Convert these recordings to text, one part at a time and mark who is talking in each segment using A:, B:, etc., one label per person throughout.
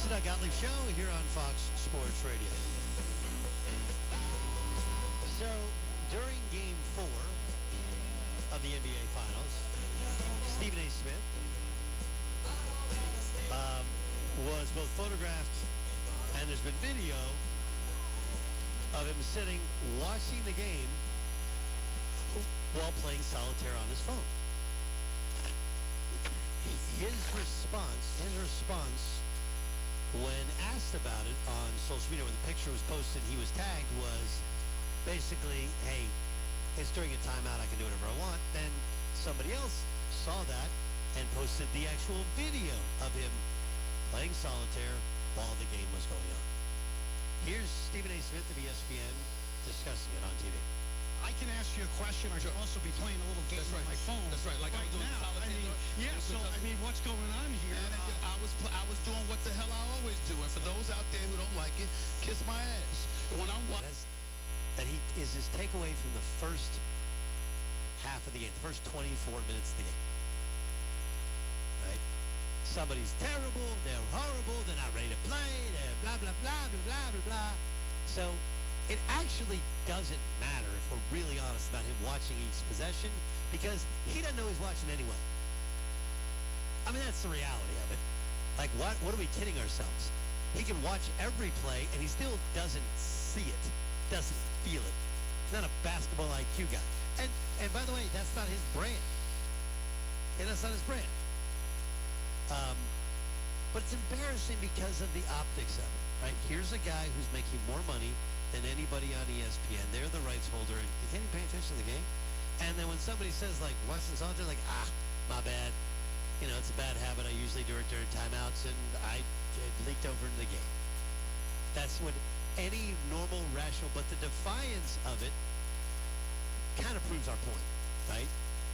A: It's the Doug Gottlieb Show here on Fox Sports Radio. So, during Game 4 of the NBA Finals, Stephen A. Smith was both photographed and there's been video of him sitting watching the game while playing solitaire on his phone. His response when asked about it on social media, when the picture was posted, he was tagged, was basically, hey, it's during a timeout, I can do whatever I want. Then somebody else saw that and posted the actual video of him playing solitaire while the game was going on. Here's Stephen A. Smith of ESPN discussing it on TV.
B: I can ask you a question. I can also be playing a little game on my phone.
C: That's right. Like
B: right
C: I was doing
B: now.
C: solitaire.
B: What's going on here?
C: I was doing what the hell I always do. And for those out there who don't like it, kiss my ass. When I'm watching.
A: That he is his takeaway from the first half of the game, the first 24 minutes of the game. Right? Somebody's terrible, they're horrible, they're not ready to play, they're blah, blah, blah, blah, blah, blah, blah. So it actually doesn't matter if we're really honest about him watching each possession, because he doesn't know he's watching anyway. I mean, that's the reality of it. Like, what are we kidding ourselves? He can watch every play, and he still doesn't see it, doesn't feel it. He's not a basketball IQ guy. And by the way, that's not his brand. And that's not his brand. But it's embarrassing because of the optics of it, right? Here's a guy who's making more money than anybody on ESPN. They're the rights holder, and you can't even pay attention to the game. And then when somebody says, like, Weston Soldier, like, my bad. You know, it's a bad habit. I usually do it during timeouts, and I leaked over into the game. That's what any normal, rational, but the defiance of it kind of proves our point, right?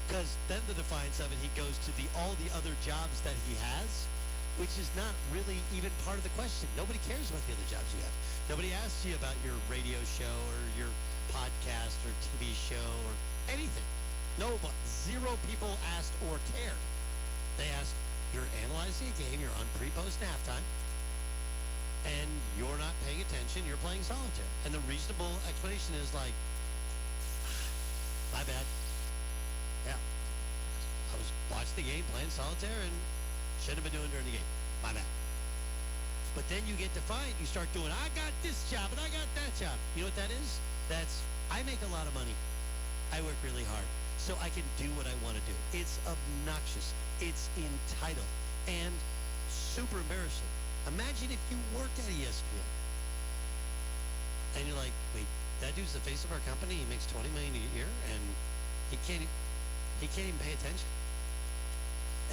A: Because then the defiance of it, he goes to all the other jobs that he has, which is not really even part of the question. Nobody cares about the other jobs you have. Nobody asks you about your radio show or your podcast or TV show or anything. Zero people asked or cared. They asked, you're analyzing a game, you're on pre-post and halftime, and you're not paying attention, you're playing solitaire. And the reasonable explanation is like, my bad. Yeah. I was watching the game, playing solitaire, and should have been doing during the game. My bad. But then you get defiant. You start doing, I got this job and I got that job. You know what that is? I make a lot of money. I work really hard. So I can do what I want to do. It's obnoxious. It's entitled. And super embarrassing. Imagine if you worked at ESPN. And you're like, wait, that dude's the face of our company. He makes $20 million a year and he can't even pay attention.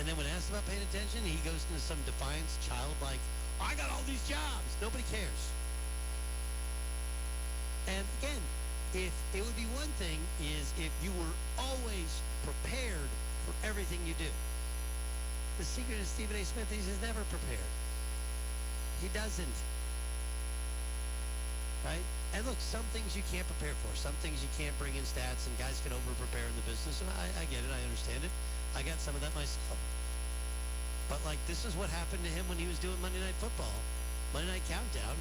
A: And then when asked about paying attention, he goes into some defiance, childlike, I got all these jobs. Nobody cares. And again, if it would be one thing is if you were always prepared for everything you do. The secret of Stephen A. Smith is he's never prepared. He doesn't. Right? And look, some things you can't prepare for. Some things you can't bring in stats, and guys can over-prepare in the business, and I get it. I understand it. I got some of that myself. But, like, this is what happened to him when he was doing Monday Night Football, Monday Night Countdown.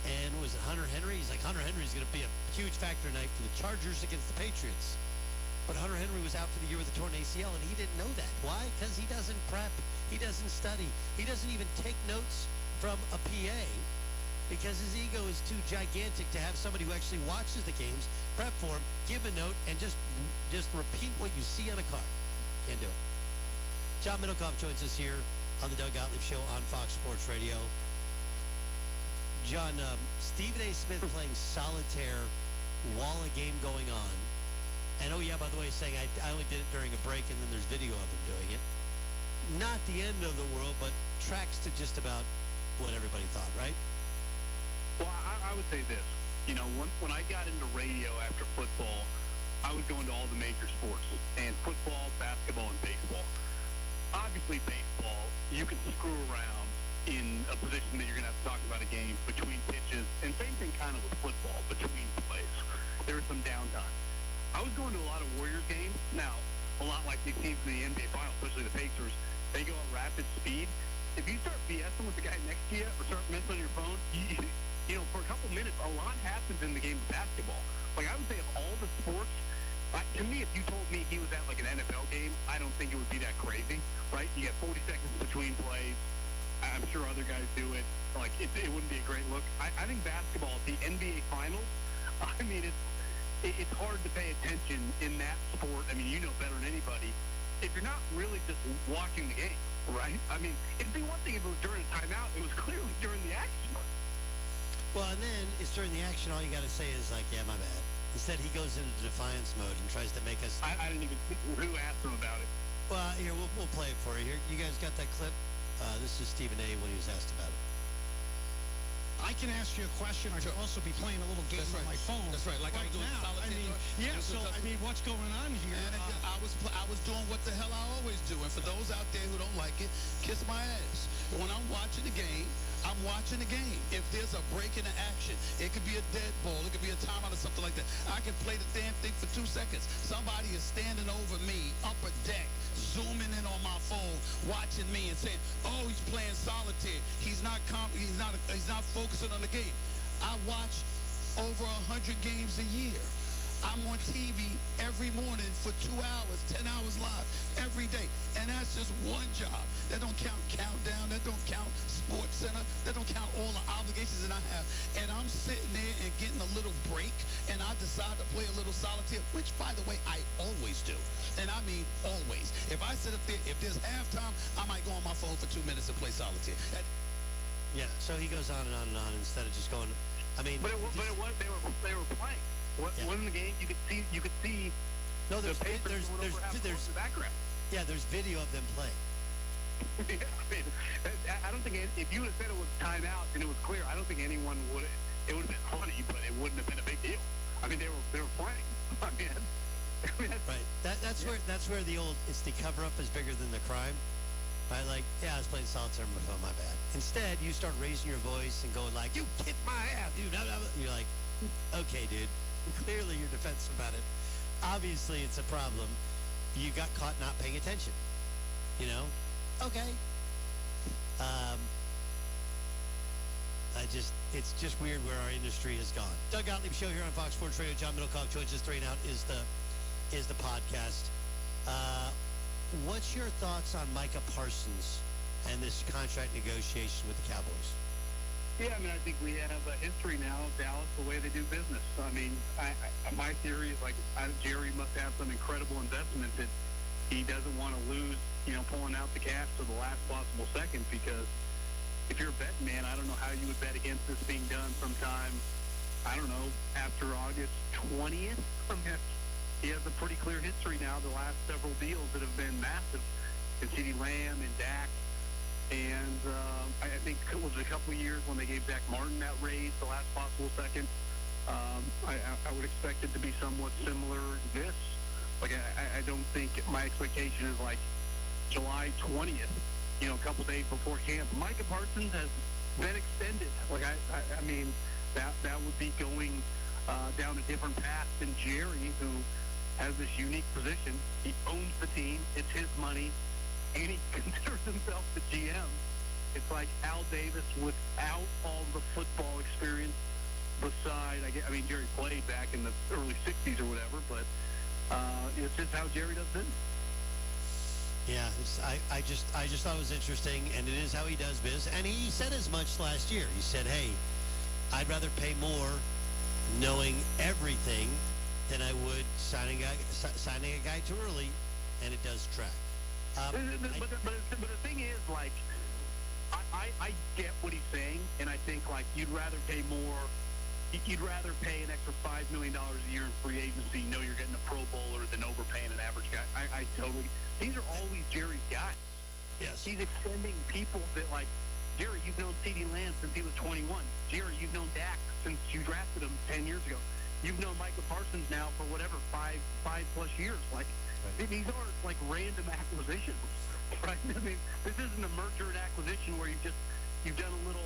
A: And was it Hunter Henry? He's like, Hunter Henry's going to be a huge factor tonight for the Chargers against the Patriots. But Hunter Henry was out for the year with a torn ACL, and he didn't know that. Why? Because he doesn't prep. He doesn't study. He doesn't even take notes from a PA because his ego is too gigantic to have somebody who actually watches the games, prep for him, give a note, and just repeat what you see on a card. Can't do it. John Middlecoff joins us here on the Doug Gottlieb Show on Fox Sports Radio. John, Stephen A. Smith playing solitaire while a game going on. And, oh, yeah, by the way, saying I only did it during a break, and then there's video of him doing it. Not the end of the world, but tracks to just about what everybody thought, right?
D: Well, I would say this. You know, when I got into radio after football, I was going to all the major sports, and football, basketball, and baseball. Obviously, baseball, you can screw around in a position that you're going to have to talk about a game between pitches, and same thing kind of with football, between plays. There is some downtime. I was going to a lot of Warriors games. Now, a lot like these teams in the NBA Finals, especially the Pacers, they go at rapid speed. if you start BSing with the guy next to you or start messing on your phone, you know, for a couple minutes, a lot happens in the game of basketball. Like, I would say of all the sports, to me, if you told me he was at, like, an NFL game, I don't think it would be that crazy, right? You get 40 seconds between plays. I'm sure other guys do it. Like, it wouldn't be a great look. I think basketball, the NBA Finals, I mean, it's hard to pay attention in that sport. I mean, you know better than anybody. If you're not really just watching the game, right? I mean, it'd be one thing if it was during a timeout. It was clearly during the action.
A: Well, and then it's during the action. All you got to say is like, "Yeah, my bad." Instead, he goes into defiance mode and tries to make us.
D: I didn't even think who asked him about it.
A: Well, here we'll play it for you. Here, you guys got that clip? This is Stephen A. when he was asked about it.
B: I can ask you a question. I could also be playing a little game on my phone.
C: That's right. Like I was doing
B: now.
C: solitaire.
B: I mean, yeah. So I mean, what's going on here?
C: I was doing what the hell I always do. And for those out there who don't like it, kiss my ass. When I'm watching the game, I'm watching the game. If there's a break in the action, it could be a dead ball, it could be a timeout or something like that. I can play the damn thing for 2 seconds. Somebody is standing over me, upper deck, zooming in on my phone, watching me and saying, "Oh, he's playing solitaire. He's not focusing on the game." I watch over 100 games a year. I'm on TV every morning for 2 hours, 10 hours live every day. And that's just one job. That don't count Countdown. That don't count Sports Center. That don't count all the obligations that I have. And I'm sitting there and getting a little break, and I decide to play a little solitaire, which, by the way, I always do. And I mean always. If I sit up there, if there's halftime, I might go on my phone for 2 minutes and play solitaire.
A: Yeah, so he goes on and on and on instead of just going. I mean,
D: But it was they were playing.
A: Yeah.
D: Wasn't the game? You could see.
A: No,
D: the papers going over half court in
A: there's
D: the background.
A: yeah, there's video of them playing.
D: Yeah, I mean, I don't think if you would have said it was timeout and it was clear, I don't think anyone would. It would have been funny, but it wouldn't have been a big deal. I mean, they were playing. I mean,
A: Right. That's where the old it's the cover up is bigger than the crime. Right? Like, yeah, I was playing solitaire on my phone, my bad. Instead, you start raising your voice and going like, "You kicked my ass, dude." Blah, blah, blah. You're like, "Okay, dude." Clearly, you're defensive about it. Obviously, it's a problem. You got caught not paying attention. You know? Okay. It's just weird where our industry has gone. Doug Gottlieb Show here on Fox Sports Radio. John Middlecock joins us 3 and Out is the podcast. What's your thoughts on Micah Parsons and this contract negotiation with the Cowboys?
D: Yeah, I mean, I think we have a history now of Dallas, the way they do business. I mean, my theory is like Jerry must have some incredible investment that he doesn't want to lose, you know, pulling out the cash to the last possible second, because if you're a betting man, I don't know how you would bet against this being done sometime, I don't know, after August 20th. I mean, he has a pretty clear history now, the last several deals that have been massive, in CeeDee Lamb and Dak. And I think it was a couple of years when they gave Zach Martin that raise, the last possible second. I would expect it to be somewhat similar to this. Like, I don't think my expectation is like July 20th, you know, a couple days before camp. Micah Parsons has been extended. Like, I mean, that would be going down a different path than Jerry, who has this unique position. He owns the team. It's his money. And he considers himself the GM. It's like Al Davis without all the football experience beside, I mean, Jerry played back in the early 60s or whatever, but it's just how Jerry does business.
A: Yeah, I just thought it was interesting, and it is how he does business. And he said as much last year. He said, "Hey, I'd rather pay more knowing everything than I would signing a guy too early," and it does track.
D: But the thing is, like, I get what he's saying, and I think, like, you'd rather pay more. You'd rather pay an extra $5 million a year in free agency, know you're getting a Pro Bowler, than overpaying an average guy. I totally. These are always Jerry's guys.
A: Yes.
D: He's extending people that, like, Jerry, you've known CeeDee Lamb since he was 21. Jerry, you've known Dak since you drafted him 10 years ago. You've known Micah Parsons now for whatever, five plus years. Like, these aren't like random acquisitions, right? I mean, this isn't a merger and acquisition where you've done a little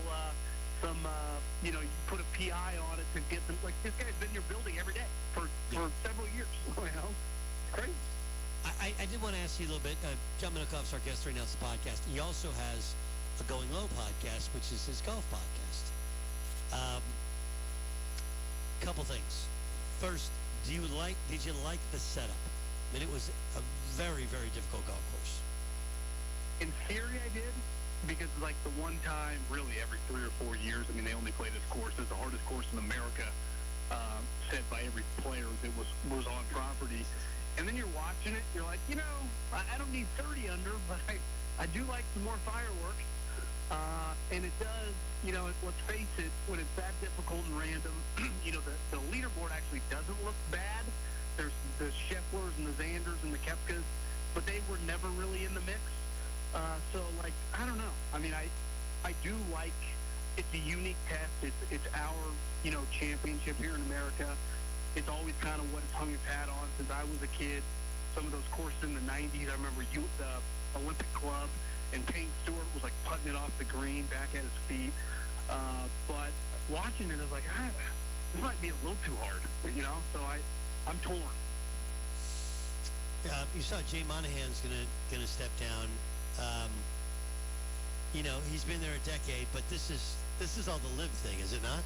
D: you know, you put a PI on it to get them. Like, this guy's been in your building every day for several years. You know, it's crazy.
A: I did want to ask you a little bit. John Middlecoff's our guest right now. It's the podcast. He also has a Going Low podcast, which is his golf podcast. Couple things. First, did you like the setup? I mean, it was a very, very difficult golf course.
D: In theory, I did, because like the one time, really every 3 or 4 years, I mean, they only play this course. It's the hardest course in America, said by every player that was on property. And then you're watching it, you're like, I don't need 30 under, but I do like some more fireworks. And it does, let's face it, when it's that difficult and random, the leaderboard actually doesn't look bad. There's the Schefflers and the Xanders and the Koepkas, but they were never really in the mix. So, I don't know. I mean, I do like it's a unique test. It's our, championship here in America. It's always kind of what it's hung its hat on since I was a kid. Some of those courses in the 90s, I remember the Olympic Club, and Payne Stewart was putting it off the green back at his feet. But watching it, I was like, this might be a little too hard, So I'm torn.
A: You saw Jay Monahan's gonna step down. He's been there a decade, but this is all the live thing, is it not?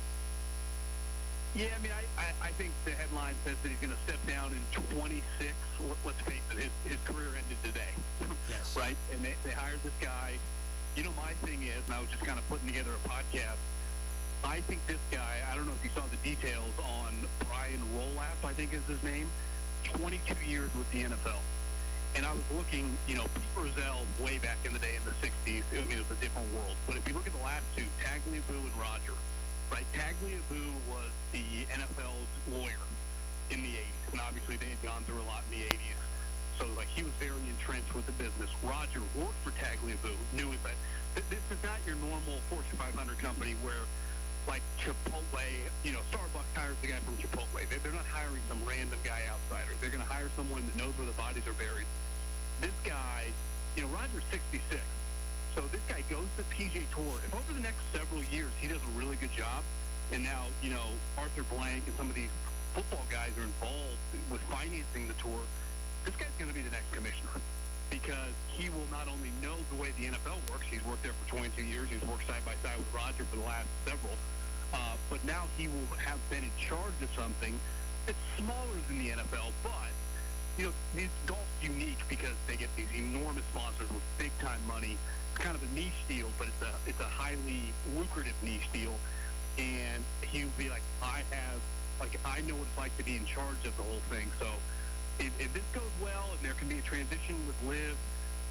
D: Yeah, I mean, I think the headline says that he's going to step down in 26. Let's face it, his career ended today.
A: Yes.
D: Right? And they hired this guy. My thing is, and I was just kind of putting together a podcast, I think this guy, I don't know if you saw the details on Brian Rolapp, I think is his name, 22 years with the NFL. And I was looking, Pete Rozelle way back in the day in the 60s, it was a different world. But if you look at the last two, Tagliabue and Roger, right? Tagliabue was the NFL's lawyer in the 80s, and obviously they had gone through a lot in the 80s. So, he was very entrenched with the business. Roger worked for Tagliabue, knew it, but this is not your normal Fortune 500 company where, Chipotle, Starbucks hires the guy from Chipotle. They're not hiring some random guy outsider. They're going to hire someone that knows where the bodies are buried. This guy, Roger's 66. So this guy goes to the PGA Tour. If over the next several years he does a really good job, and now, Arthur Blank and some of these football guys are involved with financing the tour, this guy's going to be the next commissioner because he will not only know the way the NFL works, he's worked there for 22 years, he's worked side by side with Roger for the last several, but now he will have been in charge of something that's smaller than the NFL, but golf's unique because they get these enormous sponsors with big-time money. It's kind of a niche deal, but it's a highly lucrative niche deal. And he'll be like, I know what it's like to be in charge of the whole thing. So if this goes well and there can be a transition with Liv,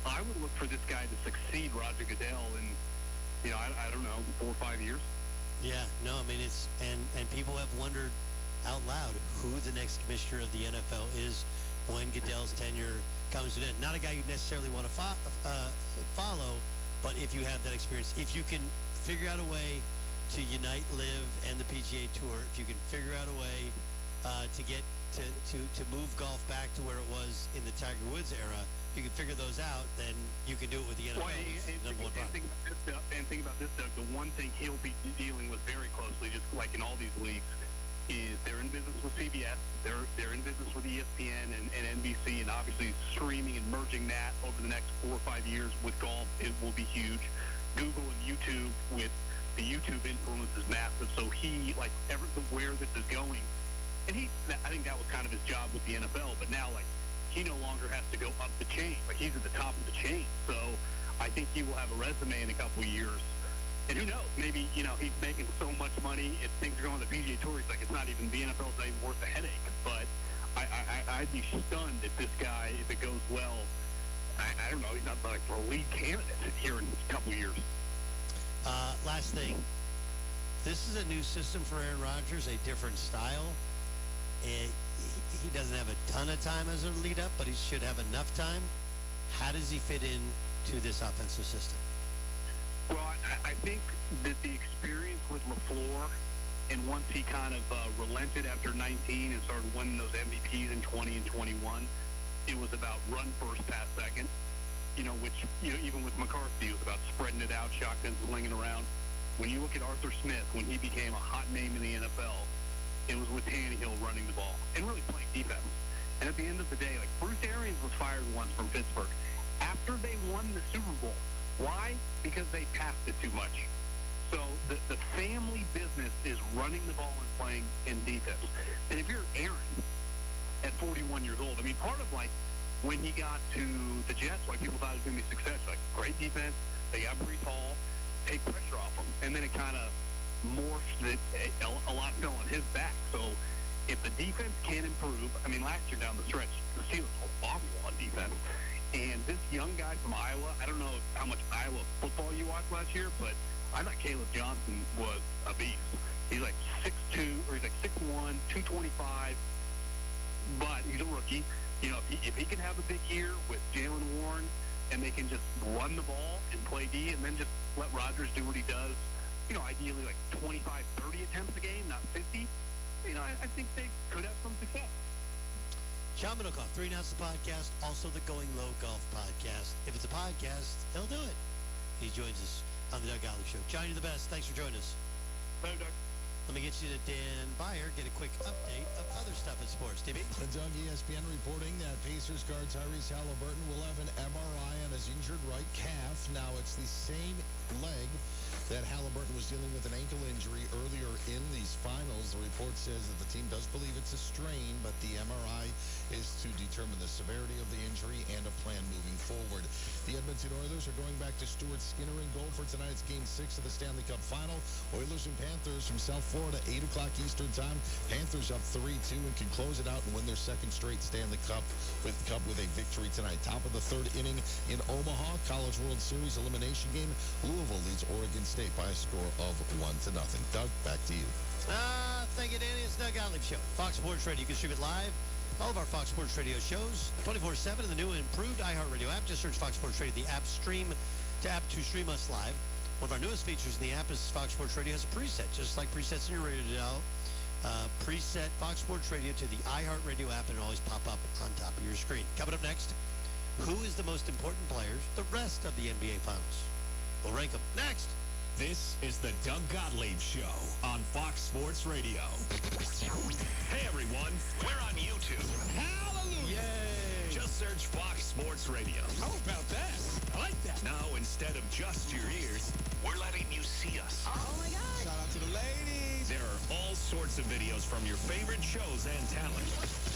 D: I would look for this guy to succeed Roger Goodell in, I don't know, 4 or 5 years.
A: Yeah, no, I mean, it's, and people have wondered out loud who the next commissioner of the NFL is when Goodell's tenure comes to an end. Not a guy you necessarily want to follow, but if you have that experience, if you can figure out a way to unite Liv and the PGA Tour, if you can figure out a way to get to move golf back to where it was in the Tiger Woods era, if you can figure those out, then you can do it with the NFL.
D: And think about this, Doug. The one thing he'll be dealing with very closely, just like in all these leagues, is they're in business with CBS, they're in business with ESPN and NBC, and obviously streaming and merging that over the next 4 or 5 years with golf, it will be huge. Google and YouTube, with the YouTube influence is massive, so he, where this is going, and I think that was kind of his job with the NFL, but now, he no longer has to go up the chain. He's at the top of the chain, so I think he will have a resume in a couple of years. And who knows? Maybe, he's making so much money, if things are going to the PGA Tour, he's like, it's not even, the NFL's not even worth the headache. But I'd be stunned if this guy, if it goes well, I don't know, he's not for a lead candidate here in a couple of years.
A: Last thing. This is a new system for Aaron Rodgers, a different style. He doesn't have a ton of time as a lead-up, but he should have enough time. How does he fit in to this offensive system?
D: Well, I think that the experience with LaFleur, and once he kind of relented after 19 and started winning those MVPs in 20 and 21, it was about run first, pass second, which, even with McCarthy, it was about spreading it out, shotgun slinging around. When you look at Arthur Smith, when he became a hot name in the NFL, it was with Tannehill running the ball and really playing defense. And at the end of the day, Bruce Arians was fired once from Pittsburgh. After they won the Super Bowl, Why? Because they passed it too much. So the family business is running the ball and playing in defense. And if you're Aaron at 41 years old, I mean, part of like when he got to the Jets, why people thought it was going to be success, like great defense, they got Brees Hall, take pressure off him, and then it kind of morphed it, a lot fell on his back. So if the defense can improve, I mean, last year down the stretch, the Steelers were awful on defense. And this young guy from Iowa, I don't know how much Iowa football you watched last year, but I thought Caleb Johnson was a beast. He's like 6'2", or he's like 6'1", 225, but he's a rookie. You know, if he can have a big year with Jalen Warren, and they can just run the ball and play D, and then just let Rodgers do what he does, you know, ideally like 25, 30 attempts a game, not 50, you know, I think they could have some success.
A: Sean Middlecoff, 3 Outs the Podcast, also the Going Low Golf Podcast. If it's a podcast, he'll do it. He joins us on the Doug Gottlieb Show. John, you're the best. Thanks for joining us.
D: Hey, Doug.
A: Let me get you to Dan Byer, get a quick update of other stuff in sports. DB?
E: Doug, ESPN reporting that Pacers guard Tyrese Halliburton will have an MRI on his injured right calf. Now, it's the same leg that Halliburton was dealing with an ankle injury earlier in these finals. The report says that the team does believe it's a strain, but the MRI is to determine the severity of the injury and a plan moving forward. The Edmonton Oilers are going back to Stuart Skinner in goal for tonight's Game 6 of the Stanley Cup Final. Oilers and Panthers from South Florida, 8 o'clock Eastern Time. Panthers up 3-2 and can close it out and win their second straight Stanley Cup with a victory tonight. Top of the third inning in Omaha, College World Series elimination game. Louisville leads Oregon State by a score of 1-0. Doug, back to you.
A: Thank you, Danny. It's Doug Gottlieb Show. Fox Sports Radio. You can stream it live. All of our Fox Sports Radio shows, 24/7 in the new and improved iHeartRadio app. Just search Fox Sports Radio, the app to stream us live. One of our newest features in the app is Fox Sports Radio has a preset, just like presets in your radio dial. Preset Fox Sports Radio to the iHeartRadio app, and it'll always pop up on top of your screen. Coming up next, who is the most important players the rest of the NBA Finals? We'll rank them next.
F: This is the Doug Gottlieb Show on Fox Sports Radio. Hey, everyone. We're on YouTube.
B: Hallelujah!
F: Yay! Just search Fox Sports Radio.
B: How about that? I like that.
F: Now, instead of just your ears, we're letting you see us.
B: Oh, my God. Shout out to the ladies.
F: There are all sorts of videos from your favorite shows and talent.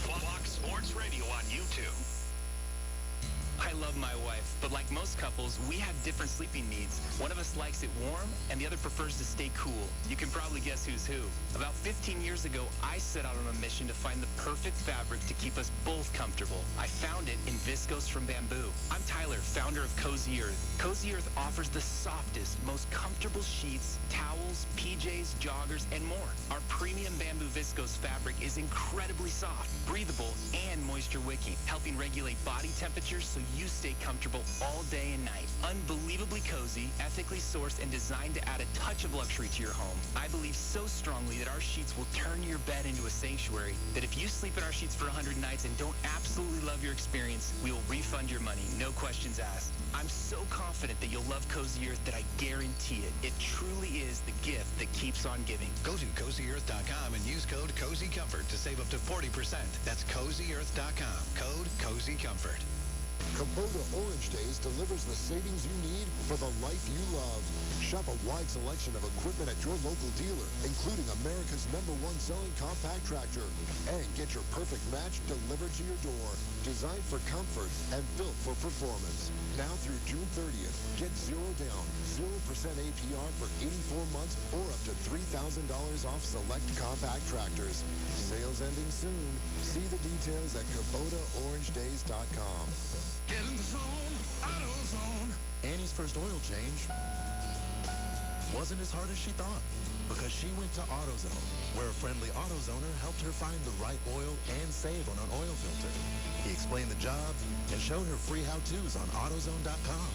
F: Fox Sports Radio on YouTube.
G: I love my wife, but like most couples, we have different sleeping needs. One of us likes it warm, and the other prefers to stay cool. You can probably guess who's who. About 15 years ago, I set out on a mission to find the perfect fabric to keep us both comfortable. I found it in Viscose from Bamboo. I'm Tyler, founder of Cozy Earth. Cozy Earth offers the softest, most comfortable sheets, towels, PJs, joggers, and more. Our premium bamboo viscose fabric is incredibly soft, breathable, and moisture-wicking, helping regulate body temperature so you stay comfortable all day and night. Unbelievably cozy, ethically sourced, and designed to add a touch of luxury to your home. I believe so strongly that our sheets will turn your bed into a sanctuary, that if you sleep in our sheets for 100 nights and don't absolutely love your experience, we will refund your money, no questions asked. I'm so confident that you'll love Cozy Earth that I guarantee it. It truly is the gift that keeps on giving.
H: Go to CozyEarth.com and use code CozyComfort to save up to 40%. That's CozyEarth.com. Code CozyComfort.
I: Kubota Orange Days delivers the savings you need for the life you love. Shop a wide selection of equipment at your local dealer, including America's #1 selling compact tractor. And get your perfect match delivered to your door. Designed for comfort and built for performance. Now through June 30th, get 0 down, 0% APR for 84 months or up to $3,000 off select compact tractors. Sales ending soon. See the details at KubotaOrangeDays.com.
B: Get in the zone, AutoZone.
J: Annie's first oil change wasn't as hard as she thought because she went to AutoZone, where a friendly AutoZoner helped her find the right oil and save on an oil filter. He explained the job and showed her free how-tos on AutoZone.com.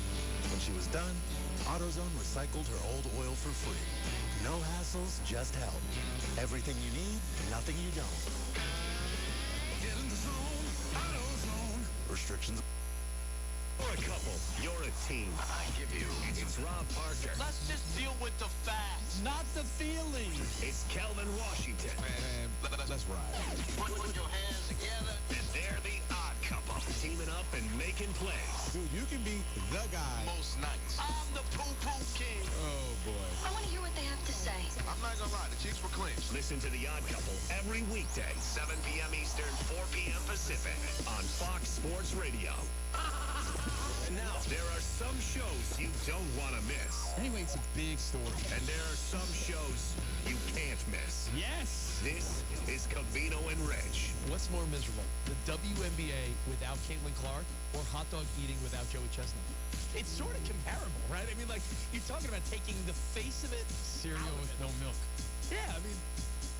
J: When she was done, AutoZone recycled her old oil for free. No hassles, just help. Everything you need, nothing you don't.
B: Get in the zone, AutoZone.
J: Restrictions.
F: You're a couple. You're a team. I give you. It's Rob Parker.
K: Let's just deal with the facts, not the feelings.
F: It's Kelvin Washington.
E: Man, let's ride.
K: Put your hands together.
F: And they're the odd couple. Teaming up and making plays.
E: Dude, you can be the guy.
C: Most nights.
K: I'm the poo-poo king.
E: Oh, boy.
L: I want to hear what they have to say.
C: I'm not gonna lie, the Chiefs were clinched.
F: Listen to The Odd Couple every weekday, 7 p.m. Eastern, 4 p.m. Pacific on Fox Sports Radio. And now, there are some shows you don't want to miss.
B: Anyway, it's a big story.
F: And there are some shows you can't miss.
B: Yes.
F: This is Covino and Rich.
M: What's more miserable, the WNBA without Caitlin Clark or hot dog eating without Joey Chestnut? It's sort of comparable, right? I mean, like, you're talking about taking the face of it.
B: Cereal with no milk.
M: Yeah, I mean,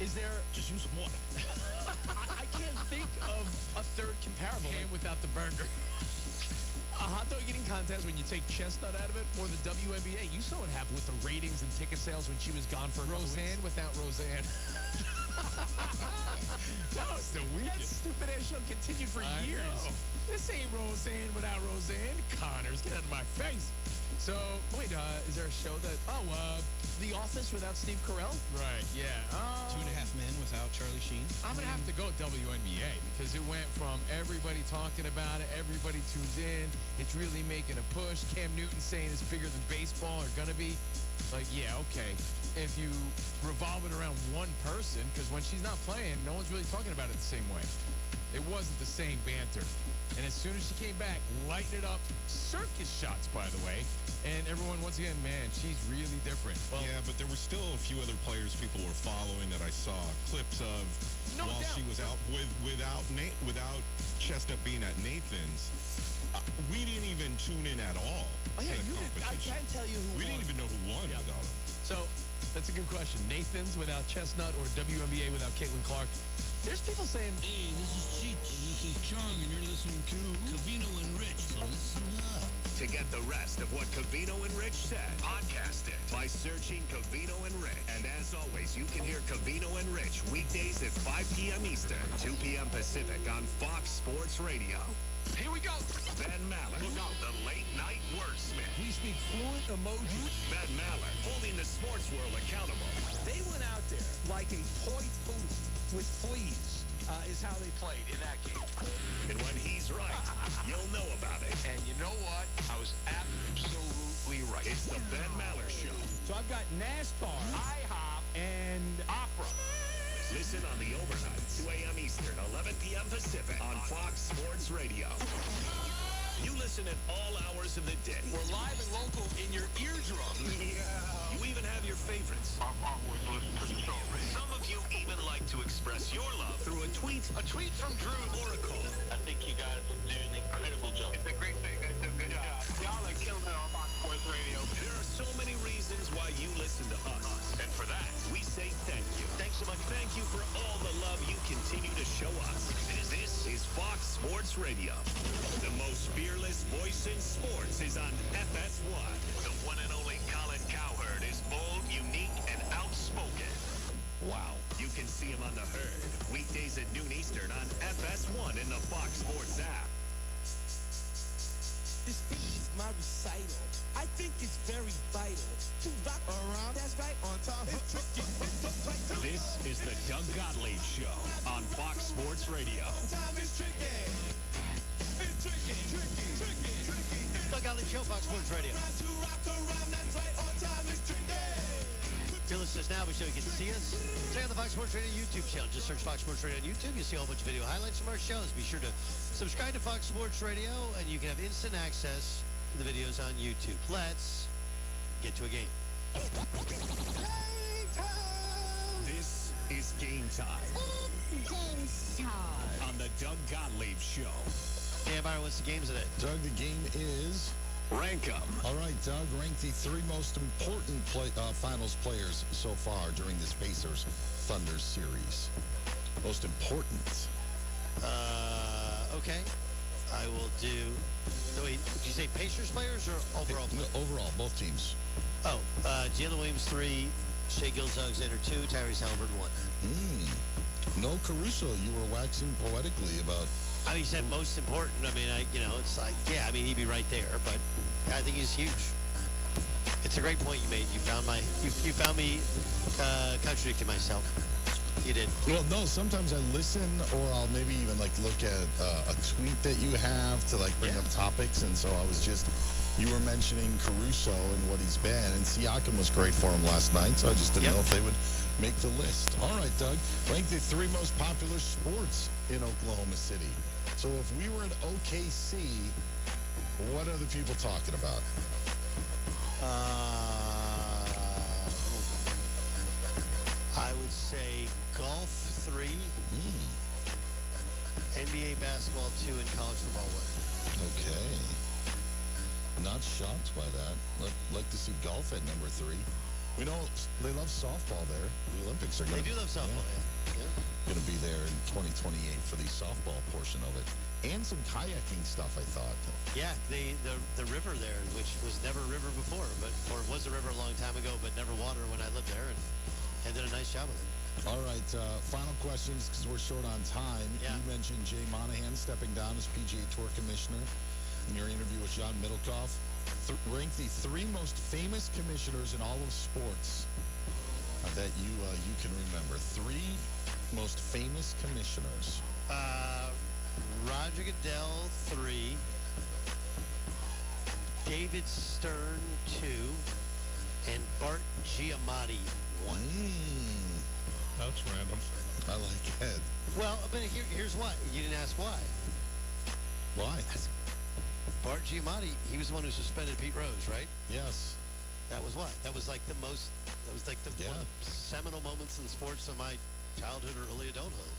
M: is there...
B: Just use some water.
M: I can't think of a third comparable.
B: Ham without the burger.
M: A hot dog eating contest when you take Chestnut out of it, or the WNBA. You saw what happened with the ratings and ticket sales when she was gone for
B: Roseanne without Roseanne.
M: That was the weakest. That stupid ass show continued for years.
B: Know.
M: This ain't Roseanne without Roseanne. Connors, get out of my face. So, wait, is there a show that... The Office without Steve Carell?
B: Right, yeah. 2.5 Men without Charlie Sheen. I'm going to have to go WNBA because it went from everybody talking about it, everybody tunes in, it's really making a push. Cam Newton saying it's bigger than baseball or going to be. Like, yeah, okay. If you revolve it around one person, because when she's not playing, no one's really talking about it the same way. It wasn't the same banter. And as soon as she came back, lighting it up, circus shots, by the way. And everyone, once again, man, she's really different.
N: Well, yeah, but there were still a few other players people were following that I saw clips of while she was out without Chestnut being at Nathan's. We didn't even tune in at all.
M: Oh, yeah, you didn't. I can't tell you who
N: we
M: won.
N: didn't even know who won without him.
M: So, that's a good question. Nathan's without Chestnut or WNBA without Caitlin Clark. There's people saying,
K: Hey, this is Cheech. This is Chong, and you're listening to Covino and Rich. So listen up.
F: To get the rest of what Covino and Rich said, podcast it by searching Covino and Rich. And as always, you can hear Covino and Rich weekdays at 5 p.m. Eastern, 2 p.m. Pacific on Fox Sports Radio.
K: Here we go.
F: Ben Maller, the late-night wordsmith.
M: we speak fluent emoji.
F: Ben Maller, holding the sports world accountable.
M: They went out there like a toy pony with fleas, is how they played in that game.
F: And when he's right, you'll know about it.
K: And you know what? I was absolutely right.
F: It's the Ben Maller Show.
M: So I've got NASCAR, IHOP, and opera.
F: Listen on the overnight, 2 a.m. Eastern, 11 p.m. Pacific on Fox Sports Radio. You listen at all hours of the day.
K: We're live and local in your eardrum.
F: Yeah. You even have your favorites.
D: I've always listened to the show.
F: Some of you even like to express your love through a tweet.
K: A tweet from Drew
F: Or a call.
D: I think you guys do an incredible job. It's a great thing. You guys do a good job. Y'all are killing it on Fox Sports Radio.
F: There are so many reasons why you listen to us. And for that, we say thank you. Thanks so much. Thank you for all the love you continue to show us. This is Fox Sports Radio. The most fearless voice in sports is on FS1. The one and only Colin Cowherd is bold, unique, and outspoken.
M: Wow.
F: You can see him on The Herd, weekdays at noon Eastern on FS1 in the Fox Sports app.
O: This is my recital. I think it's very vital to rock around. That's right. On time.
F: This is the Doug Gottlieb Show on Fox Sports Radio.
O: Time is tricky. It's tricky, tricky, tricky, tricky.
A: Doug Gottlieb Show, Fox Sports Radio.
O: To rock around. That's right. On time is tricky.
A: If you're listening to us now, we so you can see us. Check out the Fox Sports Radio YouTube channel. Just search Fox Sports Radio on YouTube. You'll see a whole bunch of video highlights from our shows. Be sure to subscribe to Fox Sports Radio, and you can have instant access to the videos on YouTube. Let's get to a game.
F: This is Game Time on the Doug Gottlieb Show.
A: Hey, Byron, what's the game today?
E: Doug, the game is...
F: Rank 'em.
E: All right, Doug, rank the three most important finals players so far during this Pacers-Thunder series. Most important.
A: Okay. I will do... So wait, did you say Pacers players or overall players?
E: No, overall, both teams.
A: Oh, Jalen Williams 3, Shai Gilgeous-Alexander 2, Tyrese Halliburton 1.
E: No Caruso, you were waxing poetically about...
A: I mean, he said most important. I mean, it's like, yeah, I mean, he'd be right there, but I think he's huge. It's a great point you made. You found me contradicting myself. You did.
E: Well, no, sometimes I listen or I'll maybe even like look at a tweet that you have to like bring up topics. And so I was just, you were mentioning Caruso and what he's been, and Siakam was great for him last night. So I just didn't know if they would make the list. All right, Doug, rank the 3 most popular sports in Oklahoma City. So if we were at OKC, what are the people talking about?
A: I would say golf 3, NBA basketball 2, and college football 1.
E: Okay. Not shocked by that. Like to see golf at number 3. We know they love softball there. The Olympics are going to...
A: They do love softball,
E: Going to be there in 2028 for the softball portion of it. And some kayaking stuff, I thought.
A: Yeah, the river there, which was never a river before, or was a river a long time ago, but never water when I lived there, and did a nice job with it.
E: All right, final questions because we're short on time.
A: Yeah.
E: You mentioned Jay Monahan stepping down as PGA Tour Commissioner in your interview with John Middlecoff. Rank the 3 most famous commissioners in all of sports that you can remember. 3 most famous commissioners.
A: Roger Goodell 3, David Stern 2, and Bart Giamatti 1.
N: That's random.
E: I like it.
A: Well, but here's why. You didn't ask why.
E: Why?
A: Bart Giamatti, he was the one who suspended Pete Rose, right?
E: Yes.
A: That was what? That was like the one of the seminal moments in sports of my childhood or early adulthood.